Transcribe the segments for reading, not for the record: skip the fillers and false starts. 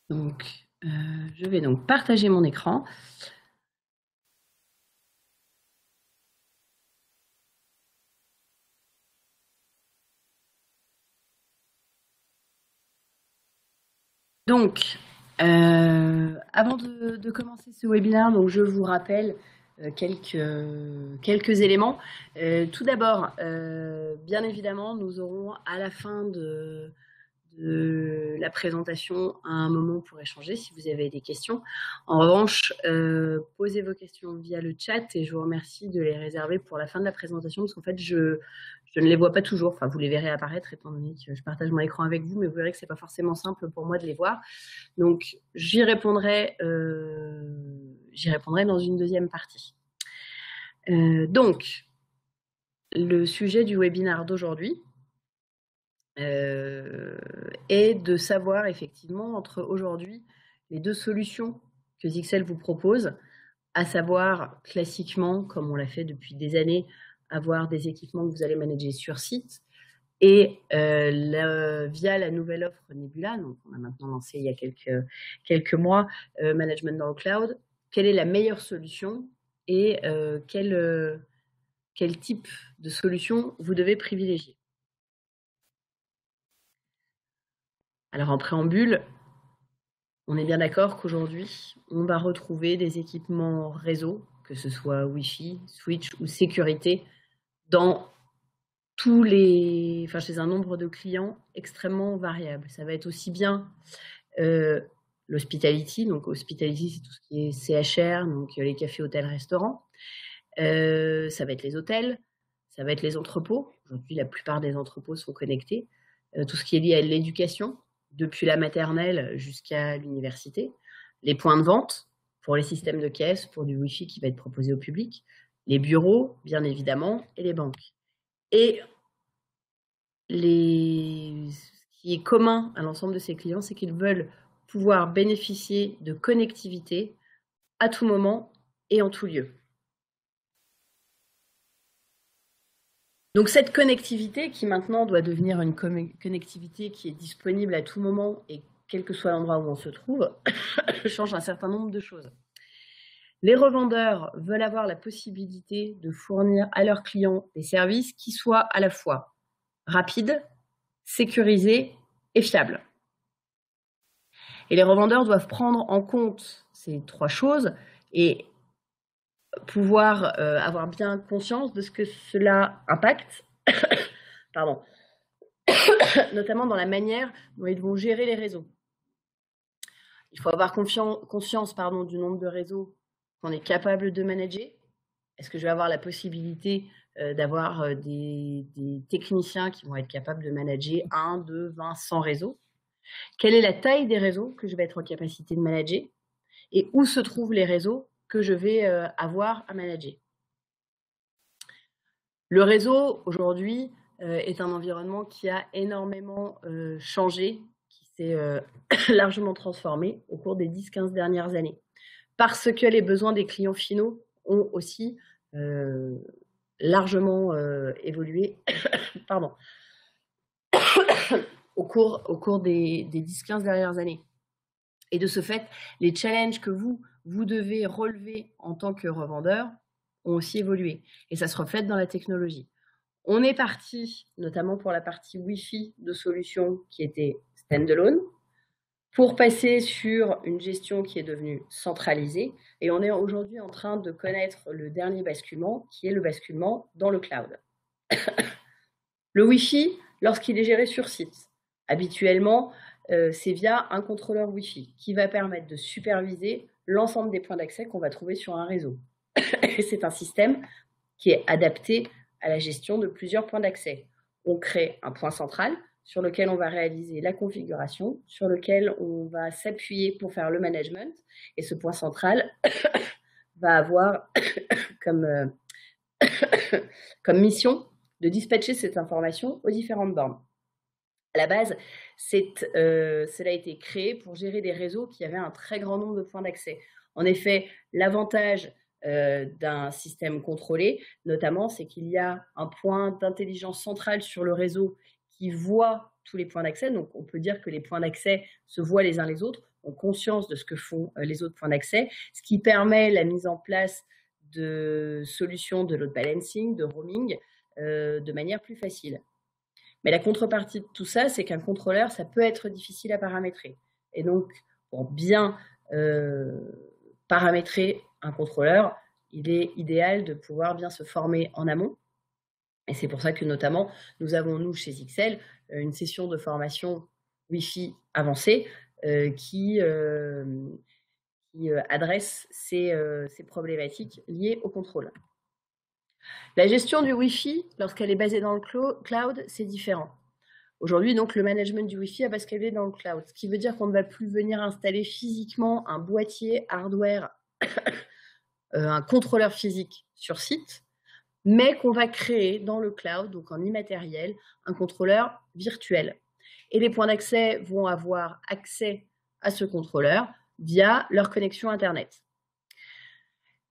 Donc, je vais donc partager mon écran. Donc, avant de commencer ce webinaire, donc je vous rappelle quelques éléments. Tout d'abord, bien évidemment, nous aurons à la fin de la présentation un moment pour échanger si vous avez des questions. En revanche, posez vos questions via le chat et je vous remercie de les réserver pour la fin de la présentation parce qu'en fait, je ne les vois pas toujours. Enfin, vous les verrez apparaître étant donné que je partage mon écran avec vous, mais vous verrez que ce n'est pas forcément simple pour moi de les voir. Donc, j'y répondrai dans une deuxième partie. Donc, le sujet du webinaire d'aujourd'hui, et de savoir effectivement entre aujourd'hui les deux solutions que Zixel vous propose, à savoir classiquement, comme on l'a fait depuis des années, avoir des équipements que vous allez manager sur site et via la nouvelle offre Nebula, donc on a maintenant lancé il y a quelques mois, Management dans le Cloud, quelle est la meilleure solution et quel type de solution vous devez privilégier. Alors en préambule, on est bien d'accord qu'aujourd'hui, on va retrouver des équipements réseau, que ce soit Wi-Fi, Switch ou sécurité, dans chez un nombre de clients extrêmement variable. Ça va être aussi bien l'hospitality, donc hospitality, c'est tout ce qui est CHR, donc les cafés, hôtels, restaurants. Ça va être les hôtels, ça va être les entrepôts. Aujourd'hui, la plupart des entrepôts sont connectés. Tout ce qui est lié à l'éducation, depuis la maternelle jusqu'à l'université, les points de vente pour les systèmes de caisse, pour du Wi-Fi qui va être proposé au public, les bureaux, bien évidemment, et les banques. Et ce qui est commun à l'ensemble de ces clients, c'est qu'ils veulent pouvoir bénéficier de connectivité à tout moment et en tout lieu. Donc cette connectivité qui maintenant doit devenir une connectivité qui est disponible à tout moment et quel que soit l'endroit où on se trouve, change un certain nombre de choses. Les revendeurs veulent avoir la possibilité de fournir à leurs clients des services qui soient à la fois rapides, sécurisés et fiables. Et les revendeurs doivent prendre en compte ces trois choses et pouvoir avoir bien conscience de ce que cela impacte, pardon, notamment dans la manière dont ils vont gérer les réseaux. Il faut avoir conscience du nombre de réseaux qu'on est capable de manager. Est-ce que je vais avoir la possibilité d'avoir des techniciens qui vont être capables de manager 1, 2, 20, 100 réseaux? Quelle est la taille des réseaux que je vais être en capacité de manager? Et où se trouvent les réseaux que je vais avoir à manager? Le réseau, aujourd'hui, est un environnement qui a énormément changé, qui s'est largement transformé au cours des 10-15 dernières années. Parce que les besoins des clients finaux ont aussi largement évolué pardon, au cours des 10-15 dernières années. Et de ce fait, les challenges que vous devez relever en tant que revendeur ont aussi évolué. Et ça se reflète dans la technologie. On est parti, notamment pour la partie Wi-Fi, de solutions qui étaient standalone, pour passer sur une gestion qui est devenue centralisée. Et on est aujourd'hui en train de connaître le dernier basculement, qui est le basculement dans le cloud. Le Wi-Fi, lorsqu'il est géré sur site, habituellement, c'est via un contrôleur Wi-Fi qui va permettre de superviser l'ensemble des points d'accès qu'on va trouver sur un réseau. Et c'est un système qui est adapté à la gestion de plusieurs points d'accès. On crée un point central sur lequel on va réaliser la configuration, sur lequel on va s'appuyer pour faire le management. Et ce point central va avoir comme mission de dispatcher cette information aux différentes bornes. À la base, cela a été créé pour gérer des réseaux qui avaient un très grand nombre de points d'accès. En effet, l'avantage d'un système contrôlé, notamment, c'est qu'il y a un point d'intelligence centrale sur le réseau qui voit tous les points d'accès. Donc, on peut dire que les points d'accès se voient les uns les autres, ont conscience de ce que font les autres points d'accès, ce qui permet la mise en place de solutions de load balancing, de roaming, de manière plus facile. Mais la contrepartie de tout ça, c'est qu'un contrôleur, ça peut être difficile à paramétrer. Et donc, pour bien paramétrer un contrôleur, il est idéal de pouvoir bien se former en amont. Et c'est pour ça que notamment, nous avons, nous, chez XL, une session de formation Wi-Fi avancée qui adresse ces problématiques liées au contrôle. La gestion du Wi-Fi, lorsqu'elle est basée dans le cloud, c'est différent. Aujourd'hui, donc, le management du Wi-Fi a basculé dans le cloud, ce qui veut dire qu'on ne va plus venir installer physiquement un boîtier hardware, un contrôleur physique sur site, mais qu'on va créer dans le cloud, donc en immatériel, un contrôleur virtuel. Et les points d'accès vont avoir accès à ce contrôleur via leur connexion Internet.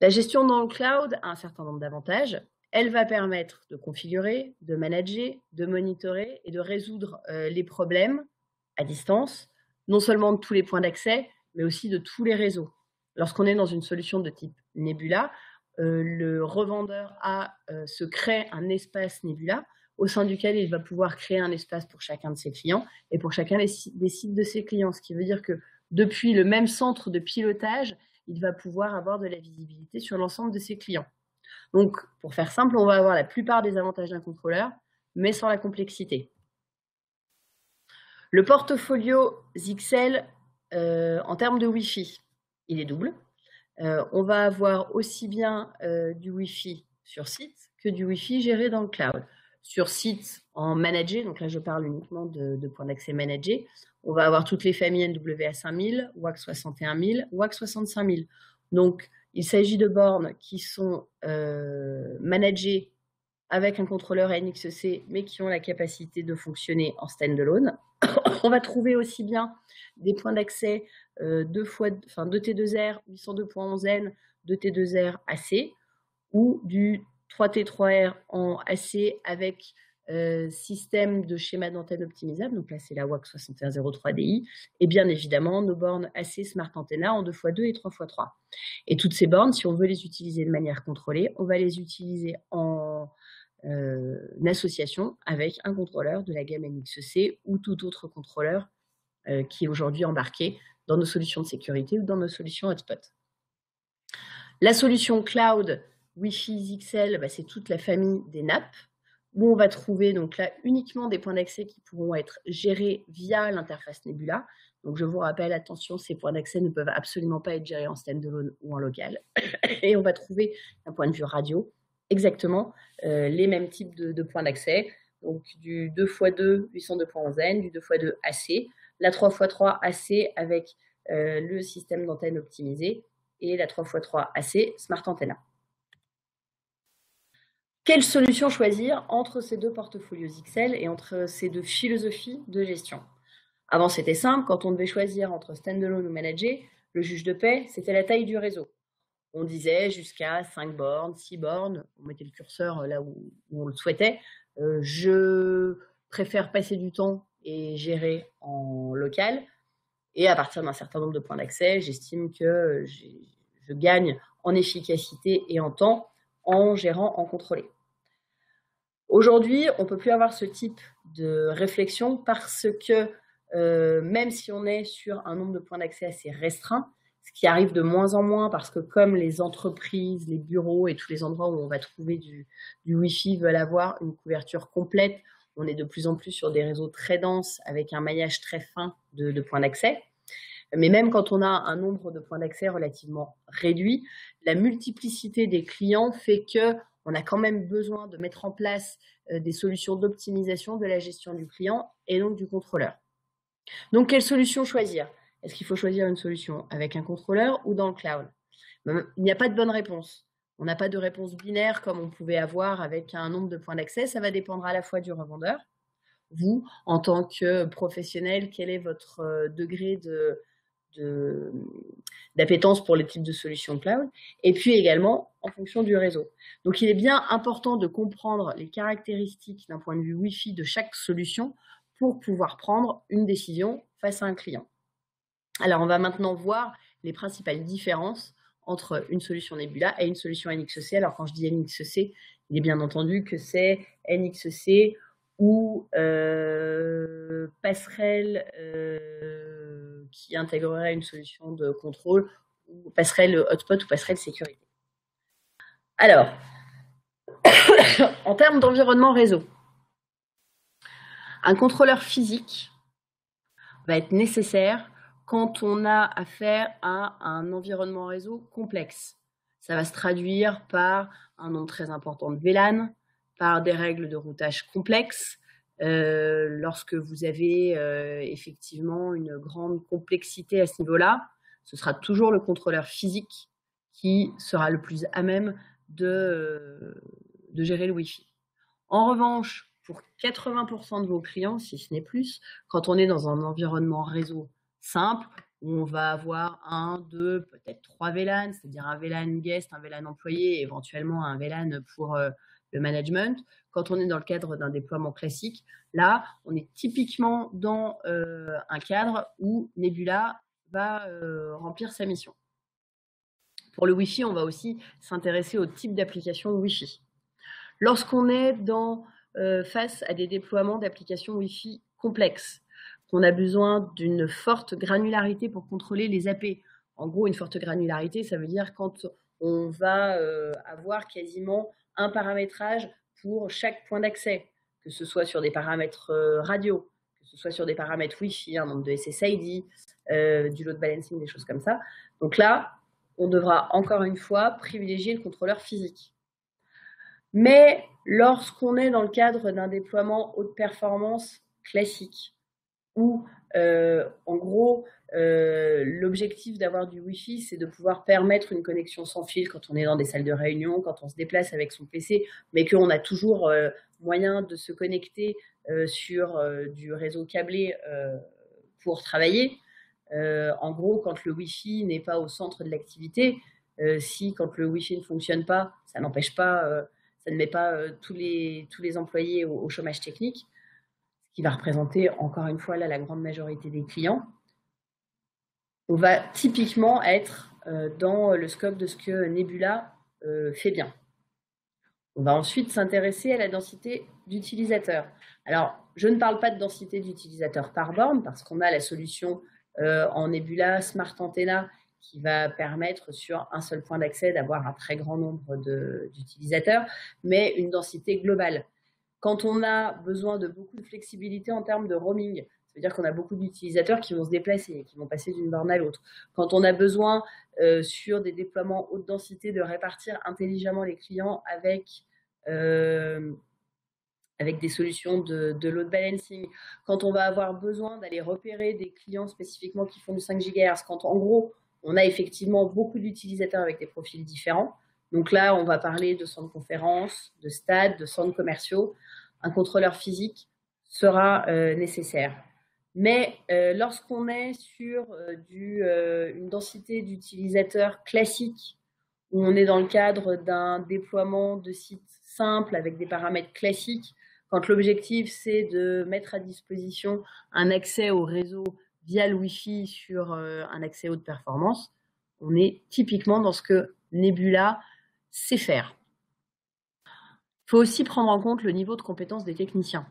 La gestion dans le cloud a un certain nombre d'avantages. Elle va permettre de configurer, de manager, de monitorer et de résoudre les problèmes à distance, non seulement de tous les points d'accès, mais aussi de tous les réseaux. Lorsqu'on est dans une solution de type Nebula, le revendeur se crée un espace Nebula au sein duquel il va pouvoir créer un espace pour chacun de ses clients et pour chacun des sites de ses clients, ce qui veut dire que depuis le même centre de pilotage, il va pouvoir avoir de la visibilité sur l'ensemble de ses clients. Donc, pour faire simple, on va avoir la plupart des avantages d'un contrôleur, mais sans la complexité. Le portfolio XL, en termes de Wi-Fi, il est double. On va avoir aussi bien du Wi-Fi sur site que du Wi-Fi géré dans le cloud. Sur site, en managé, donc là je parle uniquement de points d'accès managés, on va avoir toutes les familles NWA5000, WAC 61000, WAC 65000. Donc, il s'agit de bornes qui sont managées avec un contrôleur NXEC, mais qui ont la capacité de fonctionner en standalone. On va trouver aussi bien des points d'accès de T2R 802.11n, de T2R AC, ou du 3T3R en AC avec système de schéma d'antenne optimisable, donc là c'est la WAC 6103DI, et bien évidemment nos bornes AC Smart Antenna en 2x2 et 3x3. Et toutes ces bornes, si on veut les utiliser de manière contrôlée, on va les utiliser en association avec un contrôleur de la gamme NXEC ou tout autre contrôleur qui est aujourd'hui embarqué dans nos solutions de sécurité ou dans nos solutions hotspot. La solution cloud Wi-Fi XL, c'est toute la famille des NAP, où on va trouver donc là uniquement des points d'accès qui pourront être gérés via l'interface Nebula. Donc je vous rappelle, attention, ces points d'accès ne peuvent absolument pas être gérés en standalone ou en local. Et on va trouver, d'un point de vue radio, exactement les mêmes types de points d'accès. Donc du 2x2 802.11n, du 2x2 AC, la 3x3 AC avec le système d'antenne optimisé et la 3x3 AC Smart Antenna. Quelle solution choisir entre ces deux portfolios XL et entre ces deux philosophies de gestion? Avant, c'était simple. Quand on devait choisir entre standalone ou managé, le juge de paix, c'était la taille du réseau. On disait jusqu'à 5 bornes, 6 bornes. On mettait le curseur là où on le souhaitait. Je préfère passer du temps et gérer en local. Et à partir d'un certain nombre de points d'accès, j'estime que je gagne en efficacité et en temps en gérant en contrôlé. Aujourd'hui, on ne peut plus avoir ce type de réflexion parce que même si on est sur un nombre de points d'accès assez restreint, ce qui arrive de moins en moins parce que comme les entreprises, les bureaux et tous les endroits où on va trouver du Wi-Fi veulent avoir une couverture complète, on est de plus en plus sur des réseaux très denses avec un maillage très fin de points d'accès. Mais même quand on a un nombre de points d'accès relativement réduit, la multiplicité des clients fait qu'on a quand même besoin de mettre en place des solutions d'optimisation de la gestion du client et donc du contrôleur. Donc, quelle solution choisir? Est-ce qu'il faut choisir une solution avec un contrôleur ou dans le cloud? Il n'y a pas de bonne réponse. On n'a pas de réponse binaire comme on pouvait avoir avec un nombre de points d'accès. Ça va dépendre à la fois du revendeur. Vous, en tant que professionnel, quel est votre degré d'appétence pour les types de solutions cloud, et puis également en fonction du réseau. Donc, il est bien important de comprendre les caractéristiques d'un point de vue Wi-Fi de chaque solution pour pouvoir prendre une décision face à un client. Alors, on va maintenant voir les principales différences entre une solution Nebula et une solution NXEC. Alors, quand je dis NXEC, il est bien entendu que c'est NXEC ou passerelle qui intégrerait une solution de contrôle, ou passerelle hotspot ou passerelle sécurité. Alors, en termes d'environnement réseau, un contrôleur physique va être nécessaire quand on a affaire à un environnement réseau complexe. Ça va se traduire par un nombre très important de VLAN, par des règles de routage complexes. Lorsque vous avez effectivement une grande complexité à ce niveau-là, ce sera toujours le contrôleur physique qui sera le plus à même de gérer le Wi-Fi. En revanche, pour 80% de vos clients, si ce n'est plus, quand on est dans un environnement réseau simple, où on va avoir 1, 2, peut-être 3 VLAN, c'est-à-dire un VLAN guest, un VLAN employé, et éventuellement un VLAN pour le management. Quand on est dans le cadre d'un déploiement classique, là, on est typiquement dans un cadre où Nebula va remplir sa mission. Pour le Wi-Fi, on va aussi s'intéresser au type d'application Wi-Fi. Lorsqu'on est face à des déploiements d'applications Wi-Fi complexes, qu'on a besoin d'une forte granularité pour contrôler les AP. En gros, une forte granularité, ça veut dire quand on va avoir quasiment un paramétrage pour chaque point d'accès, que ce soit sur des paramètres radio, que ce soit sur des paramètres Wi-Fi, un nombre de SSID, du load balancing, des choses comme ça. Donc là, on devra encore une fois privilégier le contrôleur physique. Mais lorsqu'on est dans le cadre d'un déploiement haute performance classique, où en gros l'objectif d'avoir du Wi-Fi, c'est de pouvoir permettre une connexion sans fil quand on est dans des salles de réunion, quand on se déplace avec son PC, mais qu'on a toujours moyen de se connecter sur du réseau câblé pour travailler. En gros, quand le Wi-Fi n'est pas au centre de l'activité, quand le Wi-Fi ne fonctionne pas, ça n'empêche pas, ça ne met pas tous les employés au chômage technique, ce qui va représenter encore une fois là la grande majorité des clients. On va typiquement être dans le scope de ce que Nebula fait bien. On va ensuite s'intéresser à la densité d'utilisateurs. Alors, je ne parle pas de densité d'utilisateurs par borne parce qu'on a la solution en Nebula Smart Antenna qui va permettre sur un seul point d'accès d'avoir un très grand nombre d'utilisateurs, mais une densité globale. Quand on a besoin de beaucoup de flexibilité en termes de roaming, ça veut dire qu'on a beaucoup d'utilisateurs qui vont se déplacer, qui vont passer d'une borne à l'autre. Quand on a besoin sur des déploiements haute densité de répartir intelligemment les clients avec des solutions de load balancing, quand on va avoir besoin d'aller repérer des clients spécifiquement qui font du 5 GHz, quand en gros on a effectivement beaucoup d'utilisateurs avec des profils différents. Donc là, on va parler de centres de conférences, de stades, de centres commerciaux. Un contrôleur physique sera nécessaire. Mais lorsqu'on est sur une densité d'utilisateurs classique, où on est dans le cadre d'un déploiement de sites simples avec des paramètres classiques, quand l'objectif c'est de mettre à disposition un accès au réseau via le Wi-Fi sur un accès haute performance, on est typiquement dans ce que Nebula sait faire. Il faut aussi prendre en compte le niveau de compétence des techniciens.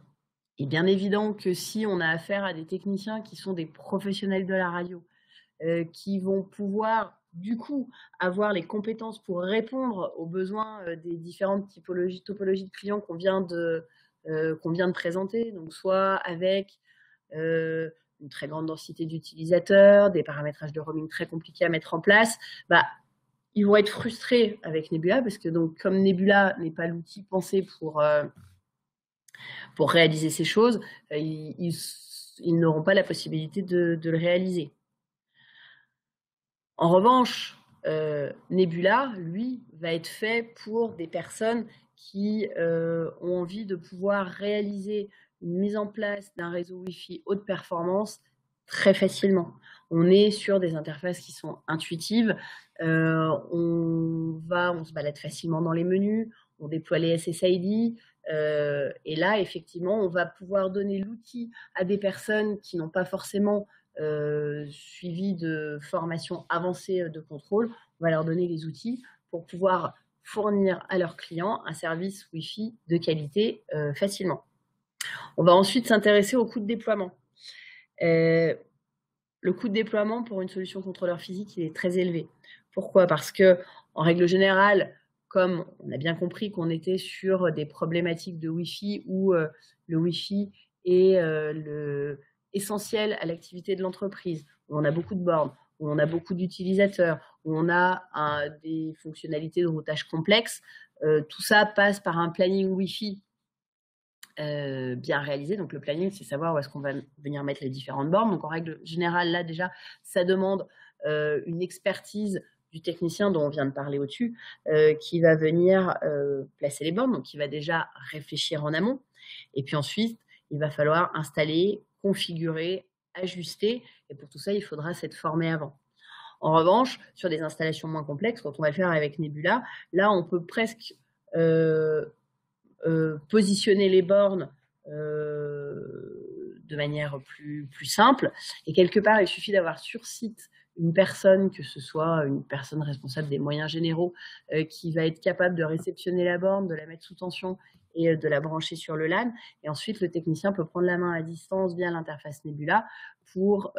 Il est bien évident que si on a affaire à des techniciens qui sont des professionnels de la radio, qui vont pouvoir du coup avoir les compétences pour répondre aux besoins des différentes topologies de clients qu'on vient de présenter, donc soit avec une très grande densité d'utilisateurs, des paramétrages de roaming très compliqués à mettre en place, ils vont être frustrés avec Nebula parce que donc comme Nebula n'est pas l'outil pensé pour réaliser ces choses, ils n'auront pas la possibilité de le réaliser. En revanche, Nebula, lui, va être fait pour des personnes qui ont envie de pouvoir réaliser une mise en place d'un réseau Wi-Fi haute performance très facilement. On est sur des interfaces qui sont intuitives, on se balade facilement dans les menus, on déploie les SSID, Et là, effectivement, on va pouvoir donner l'outil à des personnes qui n'ont pas forcément suivi de formation avancée de contrôle. On va leur donner les outils pour pouvoir fournir à leurs clients un service Wi-Fi de qualité facilement. On va ensuite s'intéresser au coût de déploiement. Le coût de déploiement pour une solution contrôleur physique, il est très élevé. Pourquoi? Parce que, en règle générale, comme on a bien compris qu'on était sur des problématiques de Wi-Fi où le Wi-Fi est essentiel à l'activité de l'entreprise, où on a beaucoup de bornes, où on a beaucoup d'utilisateurs, où on a des fonctionnalités de routage complexes, tout ça passe par un planning Wi-Fi bien réalisé. Donc le planning, c'est savoir où est-ce qu'on va venir mettre les différentes bornes. Donc en règle générale, là déjà, ça demande une expertise du technicien dont on vient de parler au-dessus, qui va venir placer les bornes, donc qui va déjà réfléchir en amont. Et puis ensuite, il va falloir installer, configurer, ajuster. Et pour tout ça, il faudra s'être formé avant. En revanche, sur des installations moins complexes, quand on va le faire avec Nebula, là, on peut presque positionner les bornes de manière plus simple. Et quelque part, il suffit d'avoir sur site une personne, que ce soit une personne responsable des moyens généraux, qui va être capable de réceptionner la borne, de la mettre sous tension et de la brancher sur le LAN. Et ensuite, le technicien peut prendre la main à distance via l'interface Nebula pour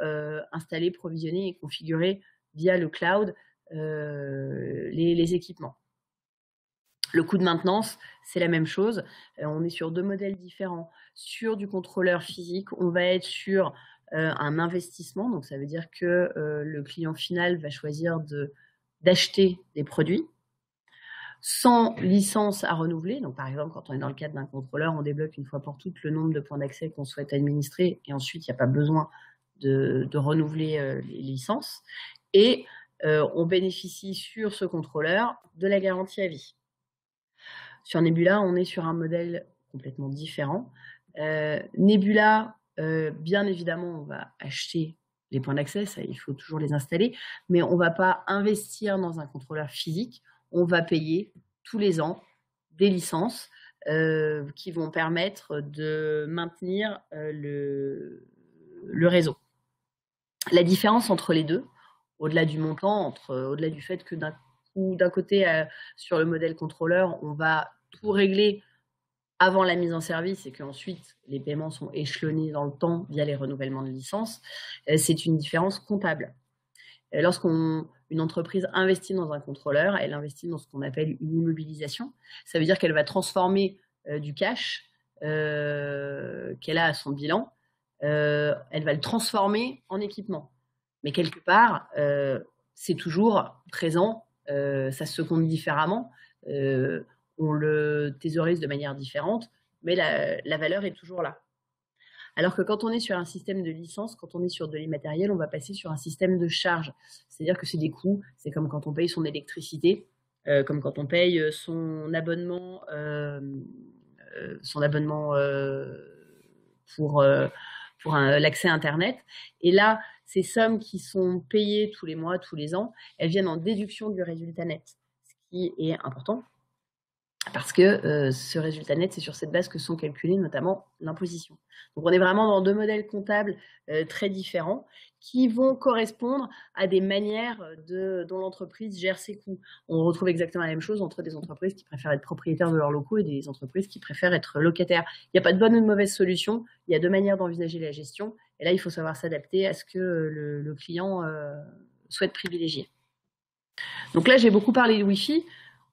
installer, provisionner et configurer via le cloud les équipements. Le coût de maintenance, c'est la même chose. On est sur deux modèles différents. Sur du contrôleur physique, on va être sur un investissement. Donc, ça veut dire que le client final va choisir d'acheter des produits sans licence à renouveler. Donc, par exemple, quand on est dans le cadre d'un contrôleur, on débloque une fois pour toutes le nombre de points d'accès qu'on souhaite administrer. Et ensuite, il n'y a pas besoin de renouveler les licences. Et on bénéficie sur ce contrôleur de la garantie à vie. Sur Nebula, on est sur un modèle complètement différent. Nebula, bien évidemment, on va acheter les points d'accès, ça, il faut toujours les installer, mais on ne va pas investir dans un contrôleur physique, on va payer tous les ans des licences qui vont permettre de maintenir le réseau. La différence entre les deux, au-delà du montant, au-delà du fait que d'un côté, sur le modèle contrôleur, on va tout régler avant la mise en service et qu'ensuite les paiements sont échelonnés dans le temps via les renouvellements de licence, c'est une différence comptable. Lorsqu'une entreprise investit dans un contrôleur, elle investit dans ce qu'on appelle une immobilisation. Ça veut dire qu'elle va transformer du cash qu'elle a à son bilan, elle va le transformer en équipement. Mais quelque part, c'est toujours présent, ça se compte différemment, on le thésaurise de manière différente, mais la valeur est toujours là. Alors que quand on est sur un système de licence, quand on est sur de l'immatériel, on va passer sur un système de charge. C'est-à-dire que c'est des coûts, c'est comme quand on paye son électricité, comme quand on paye son abonnement pour l'accès à Internet. Et là, ces sommes qui sont payées tous les mois, tous les ans, elles viennent en déduction du résultat net, ce qui est important parce que ce résultat net, c'est sur cette base que sont calculées notamment l'imposition. Donc on est vraiment dans deux modèles comptables très différents qui vont correspondre à des manières dont l'entreprise gère ses coûts. On retrouve exactement la même chose entre des entreprises qui préfèrent être propriétaires de leurs locaux et des entreprises qui préfèrent être locataires. Il n'y a pas de bonne ou de mauvaise solution, il y a deux manières d'envisager la gestion, et là il faut savoir s'adapter à ce que le client souhaite privilégier. Donc là j'ai beaucoup parlé de Wi-Fi.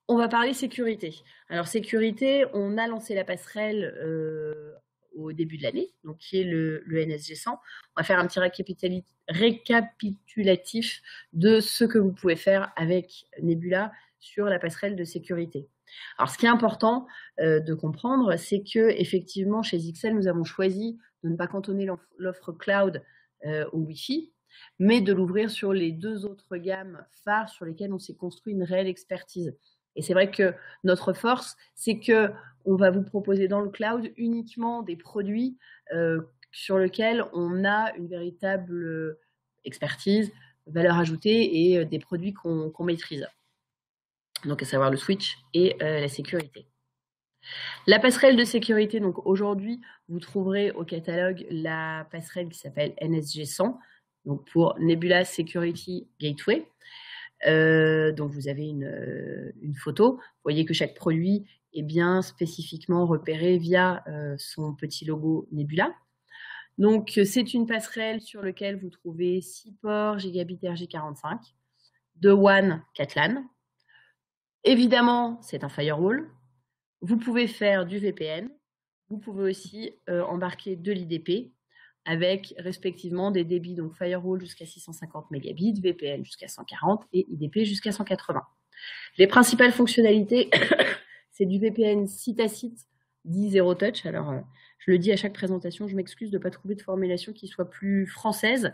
On va parler sécurité. Alors sécurité, on a lancé la passerelle au début de l'année, donc qui est le NSG 100. On va faire un petit récapitulatif de ce que vous pouvez faire avec Nebula sur la passerelle de sécurité. Alors ce qui est important de comprendre, c'est que effectivement chez XL, nous avons choisi de ne pas cantonner l'offre cloud au Wi-Fi, mais de l'ouvrir sur les deux autres gammes phares sur lesquelles on s'est construit une réelle expertise. Et c'est vrai que notre force, c'est que on va vous proposer dans le cloud uniquement des produits sur lesquels on a une véritable expertise, valeur ajoutée et des produits qu'on maîtrise. Donc à savoir le switch et la sécurité. La passerelle de sécurité, donc aujourd'hui, vous trouverez au catalogue la passerelle qui s'appelle NSG 100, donc pour Nebula Security Gateway. Donc vous avez une photo. Vous voyez que chaque produit est bien spécifiquement repéré via son petit logo Nebula. Donc c'est une passerelle sur laquelle vous trouvez 6 ports gigabit RJ45, 2 WAN 4 LAN. Évidemment, c'est un firewall. Vous pouvez faire du VPN. Vous pouvez aussi embarquer de l'IDP avec respectivement des débits, donc firewall jusqu'à 650 mégabits, VPN jusqu'à 140 et IDP jusqu'à 180. Les principales fonctionnalités, c'est du VPN site à site, dit Zero Touch. Alors, je le dis à chaque présentation, je m'excuse de ne pas trouver de formulation qui soit plus française,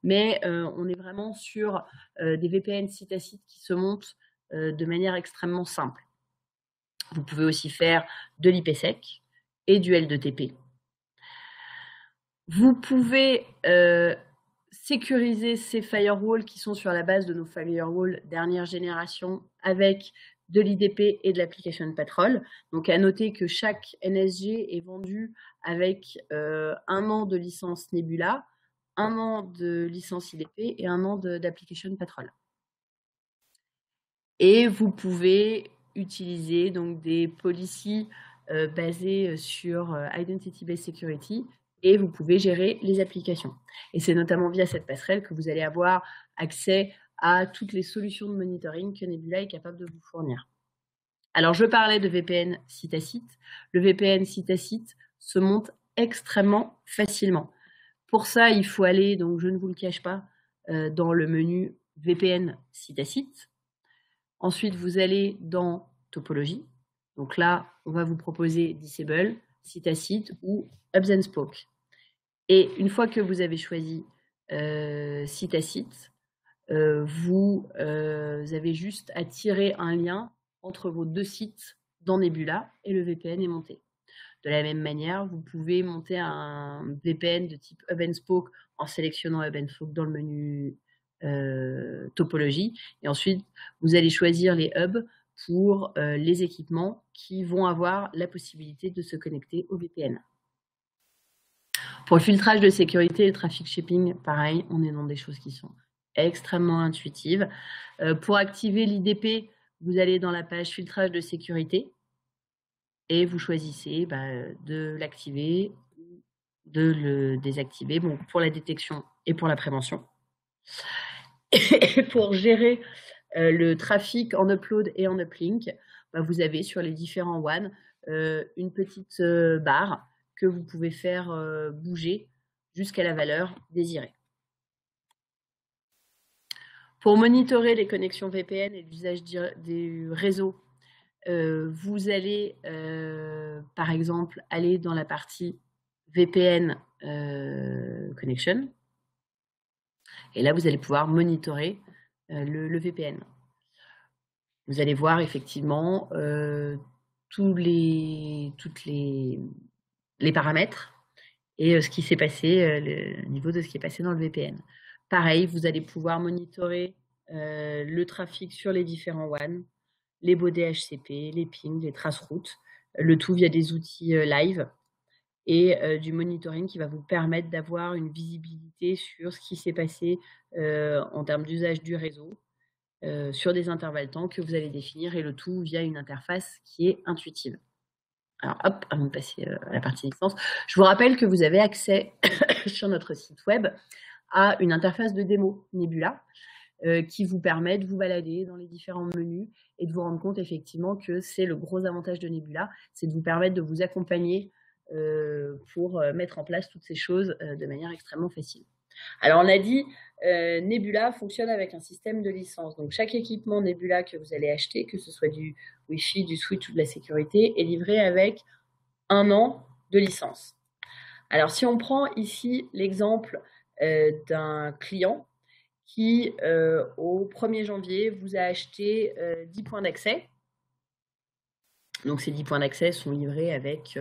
mais on est vraiment sur des VPN site à site qui se montent de manière extrêmement simple. Vous pouvez aussi faire de l'IPsec et du L2TP. Vous pouvez sécuriser ces firewalls qui sont sur la base de nos firewalls dernière génération avec de l'IDP et de l'application patrol. Donc à noter que chaque NSG est vendu avec 1 an de licence Nebula, 1 an de licence IDP et 1 an d'application patrol. Et vous pouvez utiliser donc des policies basées sur Identity-Based Security et vous pouvez gérer les applications. Et c'est notamment via cette passerelle que vous allez avoir accès à toutes les solutions de monitoring que Nebula est capable de vous fournir. Alors, je parlais de VPN site à site. Le VPN site à site se monte extrêmement facilement. Pour ça, il faut aller, donc je ne vous le cache pas, dans le menu VPN site à site. Ensuite, vous allez dans topologie. Donc là, on va vous proposer Disable, site à site ou Hubs and Spoke. Et une fois que vous avez choisi site à site, vous avez juste à tirer un lien entre vos 2 sites dans Nebula et le VPN est monté. De la même manière, vous pouvez monter un VPN de type Hub and Spoke en sélectionnant Hub and Spoke dans le menu topologie. Et ensuite, vous allez choisir les hubs pour les équipements qui vont avoir la possibilité de se connecter au VPN. Pour le filtrage de sécurité et le traffic shaping, pareil, on est dans des choses qui sont extrêmement intuitives. Pour activer l'IDP, vous allez dans la page filtrage de sécurité et vous choisissez de l'activer ou de le désactiver, bon, pour la détection et pour la prévention. Et pour gérer le trafic en upload et en uplink, vous avez sur les différents WAN une petite barre que vous pouvez faire bouger jusqu'à la valeur désirée. Pour monitorer les connexions VPN et l'usage du réseau, vous allez par exemple aller dans la partie VPN Connection. Et là, vous allez pouvoir monitorer le VPN. Vous allez voir effectivement tous les paramètres et ce qui s'est passé, le niveau de ce qui est passé dans le VPN. Pareil, vous allez pouvoir monitorer le trafic sur les différents WAN, les baux DHCP, les pings, les traces routes, le tout via des outils live et du monitoring qui va vous permettre d'avoir une visibilité sur ce qui s'est passé en termes d'usage du réseau sur des intervalles temps que vous allez définir et le tout via une interface qui est intuitive. Alors hop, avant de passer à la partie licence, je vous rappelle que vous avez accès sur notre site web à une interface de démo Nebula qui vous permet de vous balader dans les différents menus et de vous rendre compte effectivement que c'est le gros avantage de Nebula, c'est de vous permettre de vous accompagner pour mettre en place toutes ces choses de manière extrêmement facile. Alors on a dit Nebula fonctionne avec un système de licence. Donc chaque équipement Nebula que vous allez acheter, que ce soit du Wi-Fi, du switch ou de la sécurité, est livré avec 1 an de licence. Alors si on prend ici l'exemple d'un client qui au 1er janvier vous a acheté 10 points d'accès. Donc ces 10 points d'accès sont livrés avec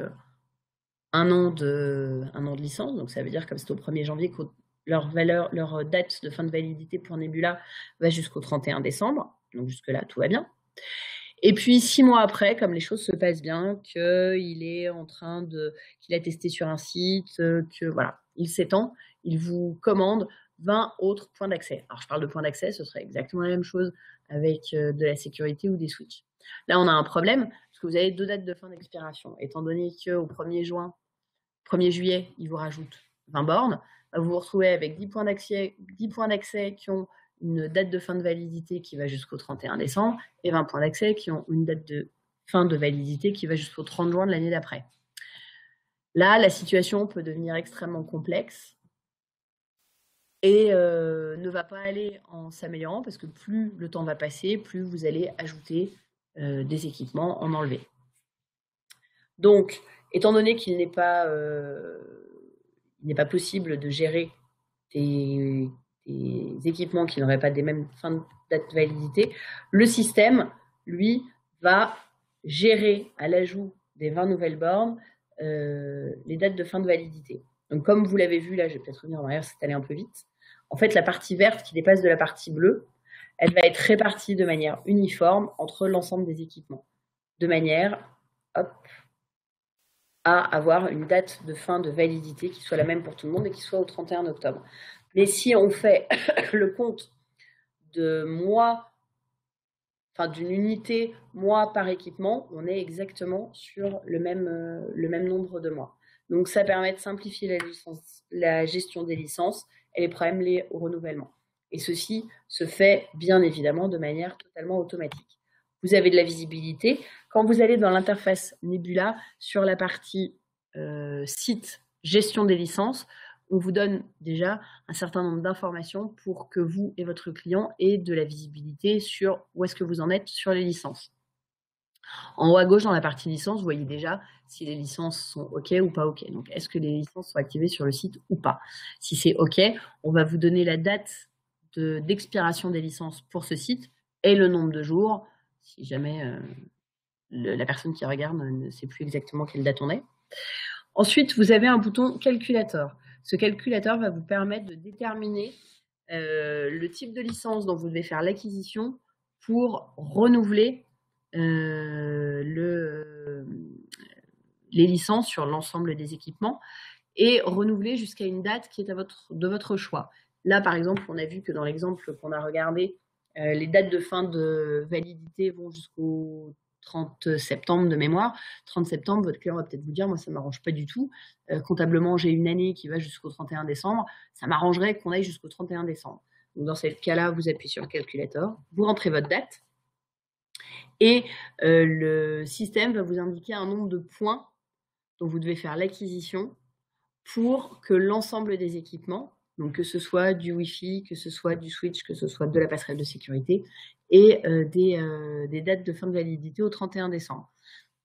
1 an de licence. Donc ça veut dire comme c'est au 1er janvier que leur date de fin de validité pour Nebula va jusqu'au 31 décembre. Donc jusque-là, tout va bien. Et puis 6 mois après, comme les choses se passent bien, qu'il est en train de, qu'il a testé sur un site, que voilà, il s'étend, il vous commande 20 autres points d'accès. Alors je parle de points d'accès, ce serait exactement la même chose avec de la sécurité ou des switches. Là, on a un problème parce que vous avez 2 dates de fin d'expiration. Étant donné qu'au 1er juillet, il vous rajoute 20 bornes, vous vous retrouvez avec 10 points d'accès qui ont une date de fin de validité qui va jusqu'au 31 décembre et 20 points d'accès qui ont une date de fin de validité qui va jusqu'au 30 juin de l'année d'après. Là, la situation peut devenir extrêmement complexe et ne va pas aller en s'améliorant parce que plus le temps va passer, plus vous allez ajouter des équipements, en enlever. Donc, étant donné qu'il n'est pas possible de gérer des équipements qui n'auraient pas des mêmes fins de date de validité, le système, lui, va gérer à l'ajout des 20 nouvelles bornes les dates de fin de validité. Donc, comme vous l'avez vu, là, je vais peut-être revenir en arrière, c'est allé un peu vite. En fait, la partie verte qui dépasse de la partie bleue, elle va être répartie de manière uniforme entre l'ensemble des équipements, de manière à avoir une date de fin de validité qui soit la même pour tout le monde et qui soit au 31 octobre. Mais si on fait le compte de mois, enfin d'une unité mois par équipement, on est exactement sur le même nombre de mois. Donc ça permet de simplifier la gestion des licences et les problèmes liés au renouvellement. Et ceci se fait bien évidemment de manière totalement automatique. Vous avez de la visibilité. Quand vous allez dans l'interface Nebula, sur la partie site gestion des licences, on vous donne déjà un certain nombre d'informations pour que vous et votre client aient de la visibilité sur où est-ce que vous en êtes sur les licences. En haut à gauche, dans la partie licence, vous voyez déjà si les licences sont OK ou pas OK. Donc, est-ce que les licences sont activées sur le site ou pas? Si c'est OK, on va vous donner la date d'expiration des licences pour ce site et le nombre de jours, si jamais la personne qui regarde ne sait plus exactement quelle date on est. Ensuite, vous avez un bouton calculateur. Ce calculateur va vous permettre de déterminer le type de licence dont vous devez faire l'acquisition pour renouveler les licences sur l'ensemble des équipements et renouveler jusqu'à une date qui est de votre choix. Là, par exemple, on a vu que dans l'exemple qu'on a regardé, les dates de fin de validité vont jusqu'au 30 septembre de mémoire. 30 septembre, votre client va peut-être vous dire, moi, ça ne m'arrange pas du tout. Comptablement, j'ai une année qui va jusqu'au 31 décembre. Ça m'arrangerait qu'on aille jusqu'au 31 décembre. Donc, dans ce cas-là, vous appuyez sur le calculateur, vous rentrez votre date et le système va vous indiquer un nombre de points dont vous devez faire l'acquisition pour que l'ensemble des équipements, donc que ce soit du Wi-Fi, que ce soit du switch, que ce soit de la passerelle de sécurité, et des dates de fin de validité au 31 décembre.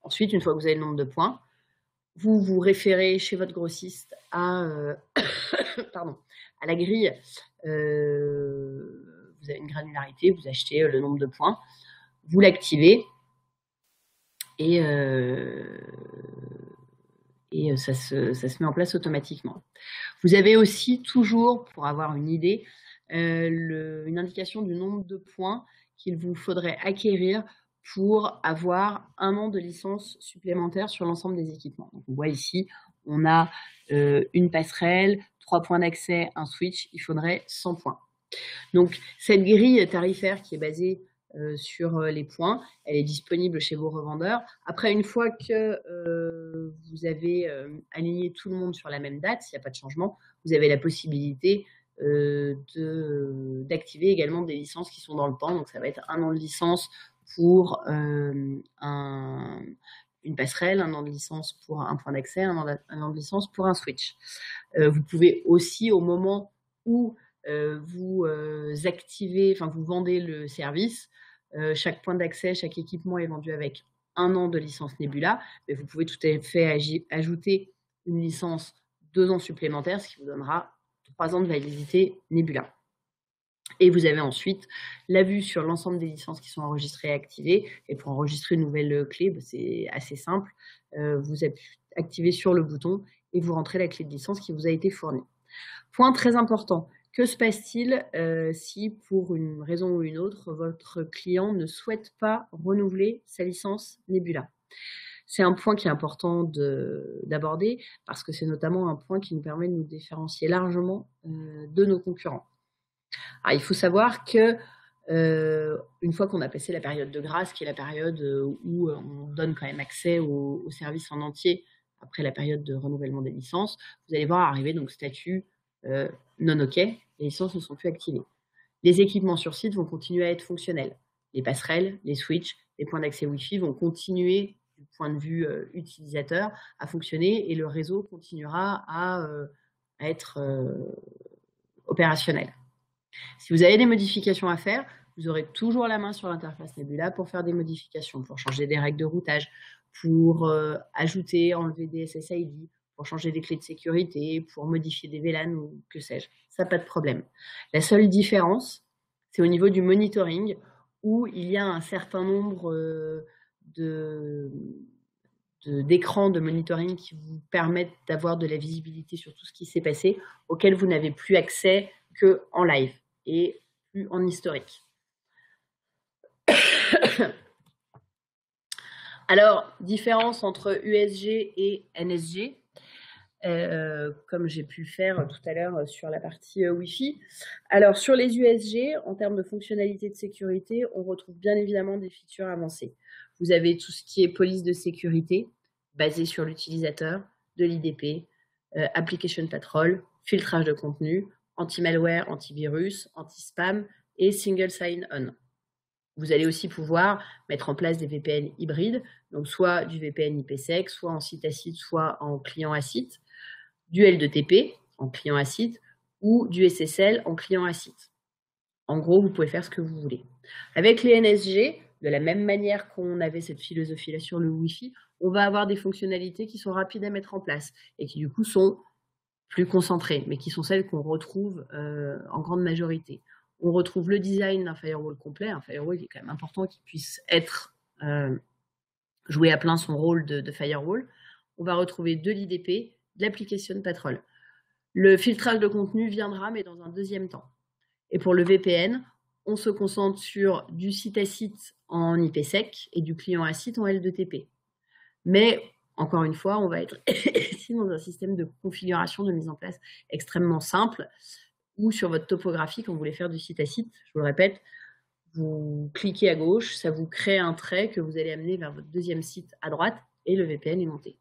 Ensuite, une fois que vous avez le nombre de points, vous vous référez chez votre grossiste à, à la grille. Vous avez une granularité, vous achetez le nombre de points, vous l'activez et ça se met en place automatiquement. Vous avez aussi toujours, pour avoir une idée, une indication du nombre de points qu'il vous faudrait acquérir pour avoir 1 an de licence supplémentaire sur l'ensemble des équipements. Donc, on voit ici, on a une passerelle, 3 points d'accès, un switch, il faudrait 100 points. Donc, cette grille tarifaire qui est basée sur les points, elle est disponible chez vos revendeurs. Après, une fois que vous avez aligné tout le monde sur la même date, s'il n'y a pas de changement, vous avez la possibilité d'activer également des licences qui sont dans le temps. Donc, ça va être 1 an de licence pour une passerelle, 1 an de licence pour un point d'accès, 1 an de licence pour un switch. Vous pouvez aussi, au moment où vous activez, enfin vous vendez le service, chaque point d'accès, chaque équipement est vendu avec 1 an de licence Nebula, mais vous pouvez tout à fait ajouter une licence 2 ans supplémentaires, ce qui vous donnera 3 ans de validité Nebula. Et vous avez ensuite la vue sur l'ensemble des licences qui sont enregistrées et activées. Et pour enregistrer une nouvelle clé, c'est assez simple. Vous activez sur le bouton et vous rentrez la clé de licence qui vous a été fournie. Point très important, Que se passe-t-il si, pour une raison ou une autre, votre client ne souhaite pas renouveler sa licence Nebula? C'est un point qui est important d'aborder parce que c'est notamment un point qui nous permet de nous différencier largement de nos concurrents. Alors, il faut savoir que une fois qu'on a passé la période de grâce, qui est la période où on donne quand même accès au service en entier après la période de renouvellement des licences, vous allez voir arriver donc statut non OK, les licences ne sont plus activées. Les équipements sur site vont continuer à être fonctionnels. Les passerelles, les switches, les points d'accès Wi-Fi vont continuer du point de vue utilisateur à fonctionner et le réseau continuera à être opérationnel. Si vous avez des modifications à faire, vous aurez toujours la main sur l'interface Nebula pour faire des modifications, pour changer des règles de routage, pour ajouter, enlever des SSID, pour changer des clés de sécurité, pour modifier des VLAN ou que sais-je. Ça, pas de problème. La seule différence, c'est au niveau du monitoring où il y a un certain nombre d'écrans de monitoring qui vous permettent d'avoir de la visibilité sur tout ce qui s'est passé, auquel vous n'avez plus accès qu'en live et plus en historique. Alors, différence entre USG et NSG, comme j'ai pu le faire tout à l'heure sur la partie Wi-Fi. Alors, sur les USG, en termes de fonctionnalité de sécurité, on retrouve bien évidemment des features avancées. Vous avez tout ce qui est police de sécurité, basé sur l'utilisateur, de l'IDP, application patrol, filtrage de contenu, anti-malware, antivirus, anti-spam et single sign-on. Vous allez aussi pouvoir mettre en place des VPN hybrides, donc soit du VPN IPsec, soit en site à site, soit en client à site, du L2TP en client à site ou du SSL en client à site. En gros, vous pouvez faire ce que vous voulez. Avec les NSG, de la même manière qu'on avait cette philosophie-là sur le Wi-Fi, on va avoir des fonctionnalités qui sont rapides à mettre en place et qui du coup sont plus concentrées, mais qui sont celles qu'on retrouve en grande majorité. On retrouve le design d'un firewall complet. Un firewall, il est quand même important qu'il puisse être jouer à plein son rôle de firewall. On va retrouver de l'IDP, de l'application patrol. Le filtrage de contenu viendra, mais dans un deuxième temps. Et pour le VPN, on se concentre sur du site à site en IPsec et du client à site en L2TP. Mais encore une fois, on va être ici dans un système de configuration, de mise en place extrêmement simple, ou sur votre topographie, quand vous voulez faire du site à site, je vous le répète, vous cliquez à gauche, ça vous crée un trait que vous allez amener vers votre deuxième site à droite et le VPN est monté.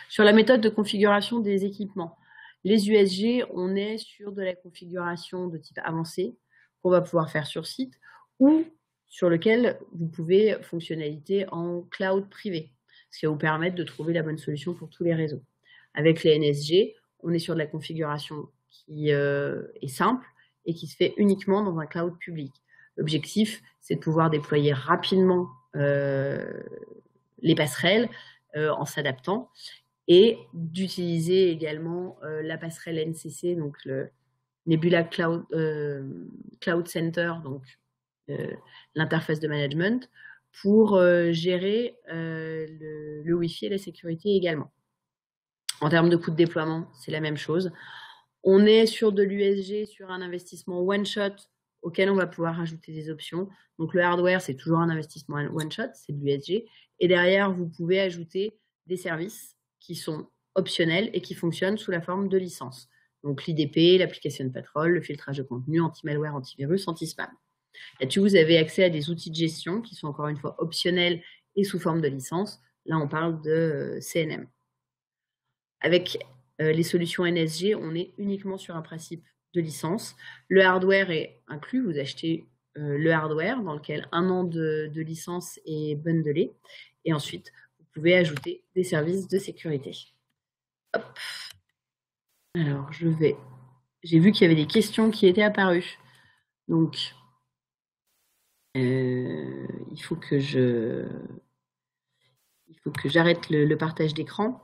Sur la méthode de configuration des équipements, les USG, on est sur de la configuration de type avancé qu'on va pouvoir faire sur site ou sur lequel vous pouvez fonctionnalité en cloud privé, ce qui va vous permettre de trouver la bonne solution pour tous les réseaux. Avec les NSG, on est sur de la configuration qui est simple et qui se fait uniquement dans un cloud public. L'objectif, c'est de pouvoir déployer rapidement les passerelles en s'adaptant et d'utiliser également la passerelle NCC, donc le Nebula Cloud Center, donc l'interface de management, pour gérer le Wi-Fi et la sécurité également. En termes de coût de déploiement, c'est la même chose. On est sur de l'USG, sur un investissement one-shot auquel on va pouvoir rajouter des options. Donc le hardware, c'est toujours un investissement one-shot, c'est de l'USG. Et derrière, vous pouvez ajouter des services qui sont optionnels et qui fonctionnent sous la forme de licence. Donc l'IDP, l'application patrol, le filtrage de contenu, anti-malware, antivirus, anti-spam. Là-dessus, vous avez accès à des outils de gestion qui sont encore une fois optionnels et sous forme de licence. Là, on parle de CNM. Avec les solutions NSG, on est uniquement sur un principe de licence. Le hardware est inclus, vous achetez le hardware dans lequel 1 an de licence est bundlé. Et ensuite, vous pouvez ajouter des services de sécurité. Hop. Alors, j'ai vu qu'il y avait des questions qui étaient apparues. Donc, il faut que j'arrête le partage d'écran.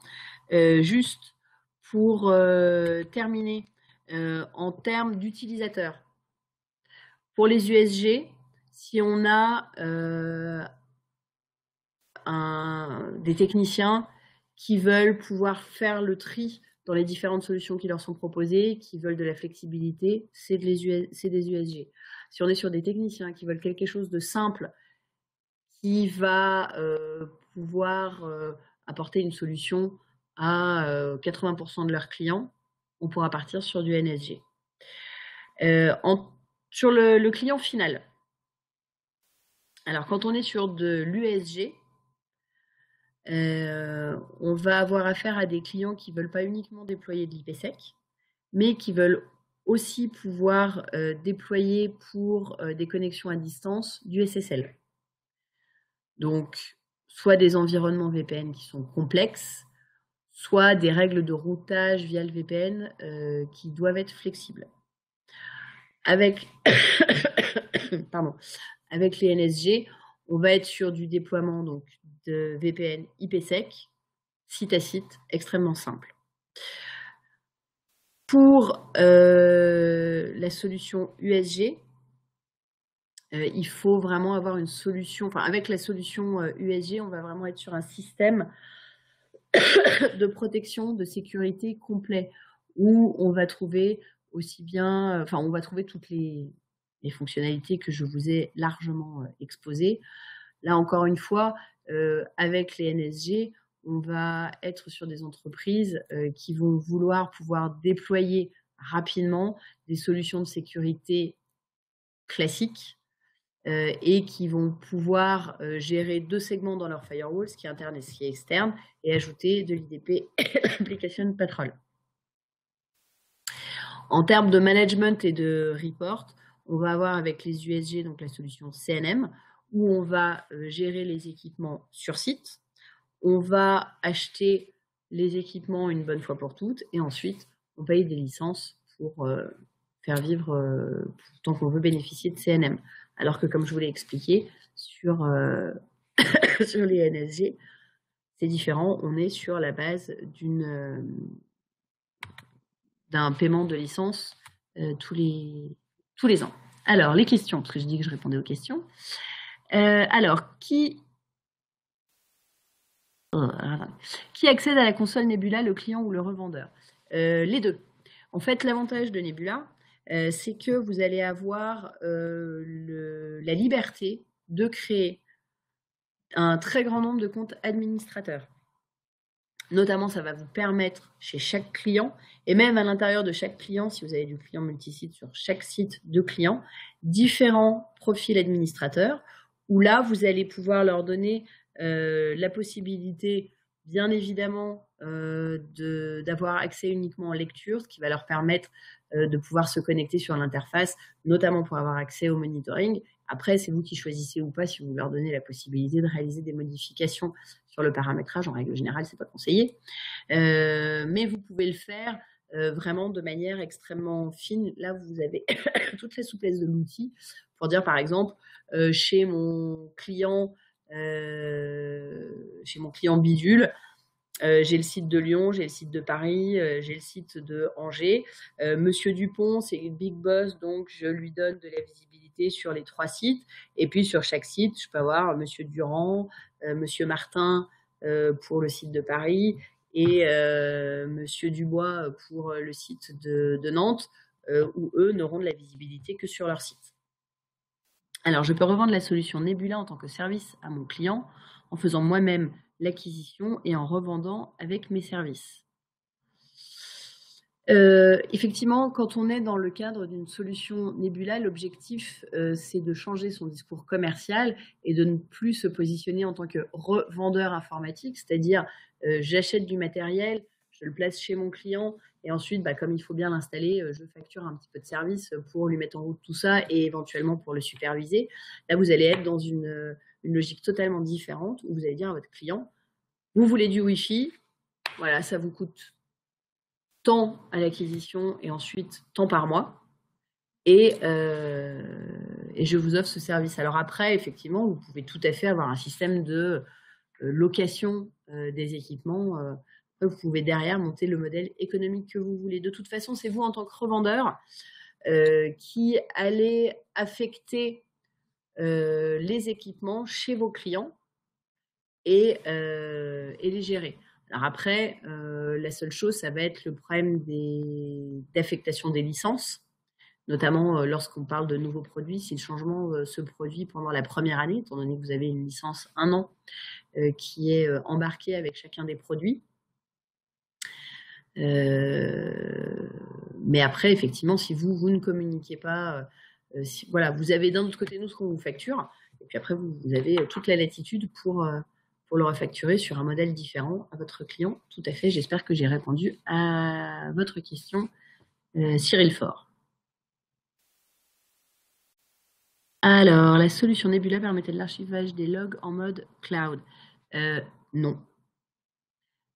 Juste pour terminer, en termes d'utilisateurs, pour les USG, si on a des techniciens qui veulent pouvoir faire le tri dans les différentes solutions qui leur sont proposées, qui veulent de la flexibilité, c'est des USG. Si on est sur des techniciens qui veulent quelque chose de simple, qui va pouvoir apporter une solution à 80% de leurs clients, on pourra partir sur du NSG. Sur le client final, alors quand on est sur de l'USG, on va avoir affaire à des clients qui ne veulent pas uniquement déployer de l'IPsec, mais qui veulent aussi pouvoir déployer pour des connexions à distance du SSL. Donc, soit des environnements VPN qui sont complexes, soit des règles de routage via le VPN qui doivent être flexibles. Avec, avec les NSG, on va être sur du déploiement donc, de VPN IPsec, site à site, extrêmement simple. Pour la solution USG, il faut vraiment avoir une solution, enfin avec la solution USG, on va vraiment être sur un système de protection, de sécurité complet, où on va trouver aussi bien, enfin on va trouver toutes les fonctionnalités que je vous ai largement exposées. Là encore une fois, avec les NSG, on va être sur des entreprises qui vont vouloir pouvoir déployer rapidement des solutions de sécurité classiques et qui vont pouvoir gérer 2 segments dans leur firewall, ce qui est interne et ce qui est externe, et ajouter de l'IDP Application Patrol. En termes de management et de report, on va avoir avec les USG, donc la solution CNM, où on va gérer les équipements sur site. On va acheter les équipements une bonne fois pour toutes et ensuite on paye des licences pour faire vivre tant qu'on veut bénéficier de CNM. Alors que comme je vous l'ai expliqué, sur, sur les NSG, c'est différent. On est sur la base d'un paiement de licence tous les ans. Alors, les questions, parce que je dis que je répondais aux questions. Alors, qui accède à la console Nebula, le client ou le revendeur? Les deux. En fait, l'avantage de Nebula, c'est que vous allez avoir la liberté de créer un très grand nombre de comptes administrateurs. Notamment, ça va vous permettre chez chaque client, et même à l'intérieur de chaque client, si vous avez du client multisite sur chaque site de client, différents profils administrateurs, où là, vous allez pouvoir leur donner la possibilité, bien évidemment, d'avoir accès uniquement en lecture, ce qui va leur permettre de pouvoir se connecter sur l'interface, notamment pour avoir accès au monitoring. Après, c'est vous qui choisissez ou pas si vous leur donnez la possibilité de réaliser des modifications sur le paramétrage. En règle générale, c'est pas conseillé. Mais vous pouvez le faire vraiment de manière extrêmement fine. Là, vous avez toute la souplesse de l'outil pour dire, par exemple, chez mon client bidule, j'ai le site de Lyon, j'ai le site de Paris, j'ai le site de Angers. Monsieur Dupont, c'est une big boss, donc je lui donne de la visibilité sur les 3 sites. Et puis sur chaque site, je peux avoir Monsieur Durand, Monsieur Martin pour le site de Paris et Monsieur Dubois pour le site de Nantes, où eux n'auront de la visibilité que sur leur site. Alors, je peux revendre la solution Nebula en tant que service à mon client en faisant moi-même l'acquisition et en revendant avec mes services. Effectivement, quand on est dans le cadre d'une solution Nebula, l'objectif, c'est de changer son discours commercial et de ne plus se positionner en tant que revendeur informatique, c'est-à-dire j'achète du matériel, je le place chez mon client et ensuite, comme il faut bien l'installer, je facture un petit peu de service pour lui mettre en route tout ça et éventuellement pour le superviser. Là, vous allez être dans une logique totalement différente où vous allez dire à votre client, vous voulez du Wi-Fi, voilà, ça vous coûte tant à l'acquisition et ensuite tant par mois. Et je vous offre ce service. Alors après, effectivement, vous pouvez tout à fait avoir un système de location des équipements. Vous pouvez derrière monter le modèle économique que vous voulez. De toute façon, c'est vous en tant que revendeur qui allez affecter les équipements chez vos clients et les gérer. Alors après, la seule chose, ça va être le problème d'affectation des licences, notamment lorsqu'on parle de nouveaux produits. Si le changement se produit pendant la première année, étant donné que vous avez une licence 1 an qui est embarquée avec chacun des produits. Mais après, effectivement, si vous ne communiquez pas, voilà, vous avez d'un autre côté nous ce qu'on vous facture, et puis après vous avez toute la latitude pour le refacturer sur un modèle différent à votre client. Tout à fait. J'espère que j'ai répondu à votre question, Cyril Faure. Alors, la solution Nebula permettait de l'archivage des logs en mode cloud. Non.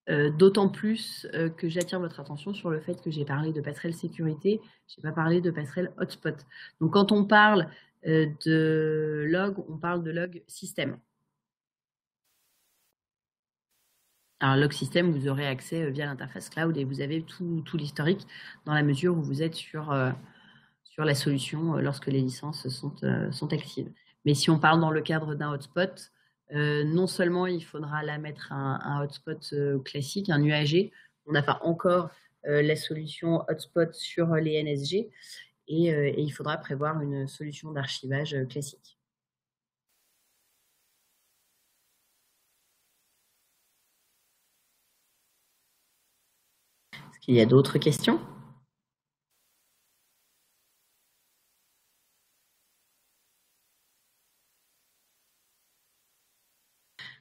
D'autant plus que j'attire votre attention sur le fait que j'ai parlé de passerelle sécurité, je n'ai pas parlé de passerelle hotspot. Donc quand on parle de log, on parle de log système. Alors log système, vous aurez accès via l'interface cloud et vous avez tout l'historique dans la mesure où vous êtes sur la solution lorsque les licences sont actives. Mais si on parle dans le cadre d'un hotspot, non seulement il faudra la mettre un hotspot classique, un UAG, on n'a pas encore la solution hotspot sur les NSG, et il faudra prévoir une solution d'archivage classique. Est-ce qu'il y a d'autres questions ?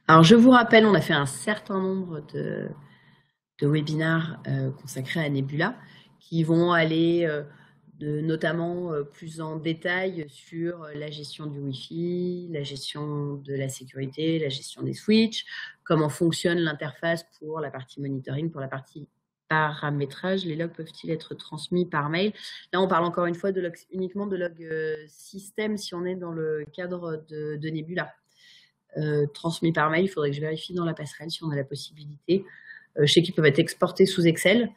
Alors, je vous rappelle, on a fait un certain nombre de webinars consacrés à Nebula qui vont aller notamment plus en détail sur la gestion du Wi-Fi, la gestion de la sécurité, la gestion des switches, comment fonctionne l'interface pour la partie monitoring, pour la partie paramétrage. Les logs peuvent-ils être transmis par mail? Là, on parle encore une fois uniquement de log système si on est dans le cadre de Nebula. Transmis par mail, il faudrait que je vérifie dans la passerelle si on a la possibilité. Je sais qu'ils peuvent être exportés sous Excel.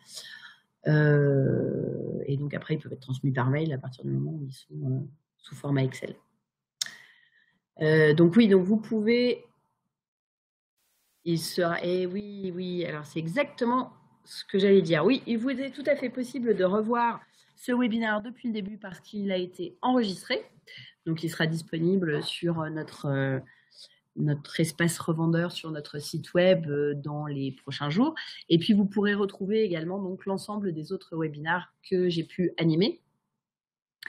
Et donc après, ils peuvent être transmis par mail à partir du moment où ils sont sous format Excel. Donc oui, donc vous pouvez... Il sera... Et oui, alors c'est exactement ce que j'allais dire. Oui, il vous est tout à fait possible de revoir ce webinaire depuis le début parce qu'il a été enregistré. Donc il sera disponible sur notre espace revendeur sur notre site web dans les prochains jours. Et puis, vous pourrez retrouver également donc l'ensemble des autres webinaires que j'ai pu animer,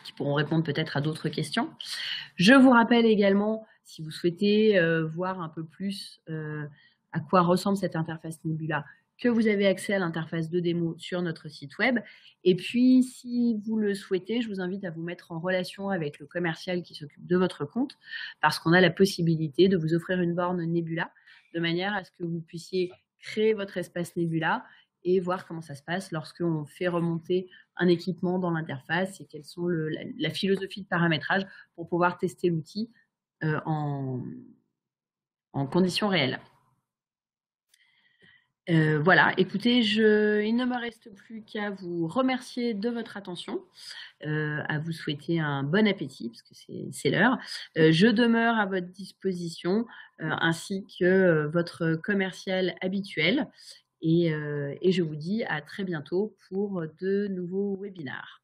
qui pourront répondre peut-être à d'autres questions. Je vous rappelle également, si vous souhaitez voir un peu plus à quoi ressemble cette interface Nebula, que vous avez accès à l'interface de démo sur notre site web. Et puis, si vous le souhaitez, je vous invite à vous mettre en relation avec le commercial qui s'occupe de votre compte, parce qu'on a la possibilité de vous offrir une borne Nebula, de manière à ce que vous puissiez créer votre espace Nebula et voir comment ça se passe lorsqu'on fait remonter un équipement dans l'interface et quelles sont la philosophie de paramétrage pour pouvoir tester l'outil en conditions réelles. Voilà, écoutez, il ne me reste plus qu'à vous remercier de votre attention, à vous souhaiter un bon appétit, parce que c'est l'heure. Je demeure à votre disposition, ainsi que votre commercial habituel, et je vous dis à très bientôt pour de nouveaux webinars.